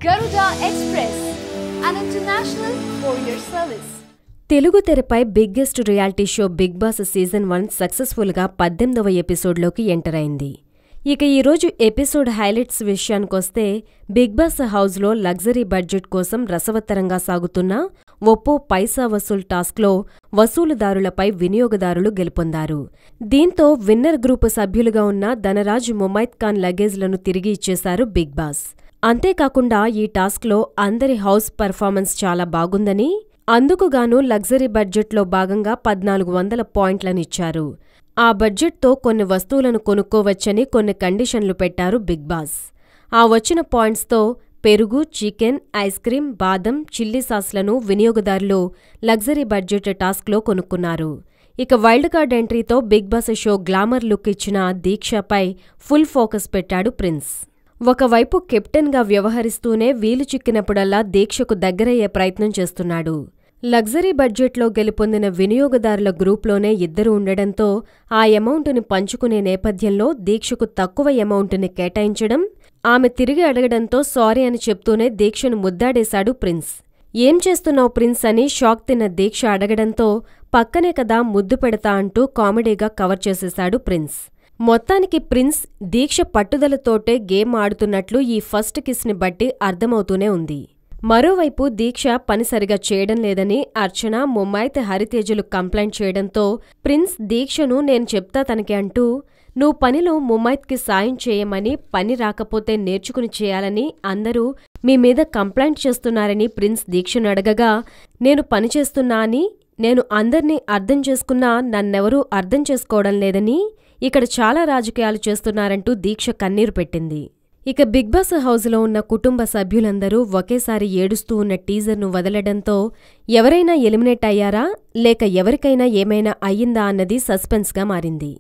Garuda Express, an international courier service. Telugu తెరపై biggest reality show Bigg Boss season 1 సక్సెస్ఫుల్గా 18వ ఎపిసోడ్లోకి ఎంటర్ అయింది. ఇక ఈరోజు ఎపిసోడ్ హైలైట్స్ విషయానికొస్తే బిగ్ బాస్ హౌస్లో లగ్జరీ బడ్జెట్ కోసం రసవత్తరంగా సాగుతున్న ఒప్పో పైసా వసూల్ టాస్క్లో వసూలుదారులపై వినియోగదారులు గెలుపొందారు. దీంతో విన్నర్ గ్రూపు సభ్యులుగా ఉన్న ధనరాజ్ ముమైత్ ఖాన్ లగేజ్లను తిరిగి ఇచ్చేశారు బిగ్ బాస్. అంతేకాకుండా ఈ టాస్క్లో అందరి హౌస్ పర్ఫార్మెన్స్ చాలా బాగుందని, అందుకుగాను లగ్జరీ బడ్జెట్లో భాగంగా 1400 పాయింట్లనిచ్చారు. ఆ బడ్జెట్తో కొన్ని వస్తువులను కొనుక్కోవచ్చని కొన్ని కండిషన్లు పెట్టారు బిగ్ బాస్. ఆ వచ్చిన పాయింట్స్తో పెరుగు, చికెన్, ఐస్ క్రీం, బాదం, చిల్లీ సాస్లను వినియోగదారులు లగ్జరీ బడ్జెట్ టాస్క్లో కొనుక్కున్నారు. ఇక వైల్డ్ కార్డ్ ఎంట్రీతో Bigg Boss show glamour look ఇచ్చిన దీక్షపై ఫుల్ ఫోకస్ పెట్టాడు ప్రిన్స్. ఒకవైపు కెప్టెన్గా వ్యవహరిస్తూనే వీలు చిక్కినప్పుడల్లా దీక్షకు దగ్గరయ్యే ప్రయత్నం చేస్తున్నాడు. లగ్జరీ బడ్జెట్లో గెలుపొందిన వినియోగదారుల గ్రూప్లోనే ఇద్దరు ఉండడంతో ఆ అమౌంటుని పంచుకునే నేపథ్యంలో దీక్షకు తక్కువ అమౌంటుని కేటాయించడం, ఆమె తిరిగి అడగడంతో సారీ అని చెప్తూనే దీక్షను ముద్దాడేశాడు ప్రిన్స్. ఏం చేస్తున్నావు ప్రిన్స్ అని షాక్ తిన్న దీక్ష అడగడంతో పక్కనే కదా ముద్దు పెడతా అంటూ కామెడీగా కవర్ చేసేశాడు ప్రిన్స్. మొత్తానికి ప్రిన్స్ దీక్ష పట్టుదలతోటే గేమ్ ఆడుతున్నట్లు ఈ ఫస్ట్ కిస్ని బట్టి అర్థమవుతూనే ఉంది. మరోవైపు దీక్ష పని సరిగా చేయడం లేదని అర్చన, ముమైత్, హరితేజలు కంప్లైంట్ చేయడంతో ప్రిన్స్ దీక్షను నేను చెప్తా తనకి అంటూ నువ్వు పనిలో ముమైత్కి సాయం చేయమని, పని రాకపోతే నేర్చుకుని చేయాలని అందరూ మీ మీద కంప్లైంట్ చేస్తున్నారని ప్రిన్స్ దీక్షను అడగగా, నేను పనిచేస్తున్నా అని, నేను అందర్నీ అర్థం చేసుకున్నా నన్నెవరూ అర్థం చేసుకోవడం లేదని, ఇక్కడ చాలా రాజకీయాలు చేస్తున్నారంటూ దీక్ష కన్నీరు పెట్టింది. ఇక బిగ్ బాస్ హౌస్లో ఉన్న కుటుంబ సభ్యులందరూ ఒకేసారి ఏడుస్తూ ఉన్న టీజర్ను వదలడంతో ఎవరైనా ఎలిమినేట్ అయ్యారా లేక ఎవరికైనా ఏమైనా అయ్యిందా అన్నది సస్పెన్స్గా మారింది.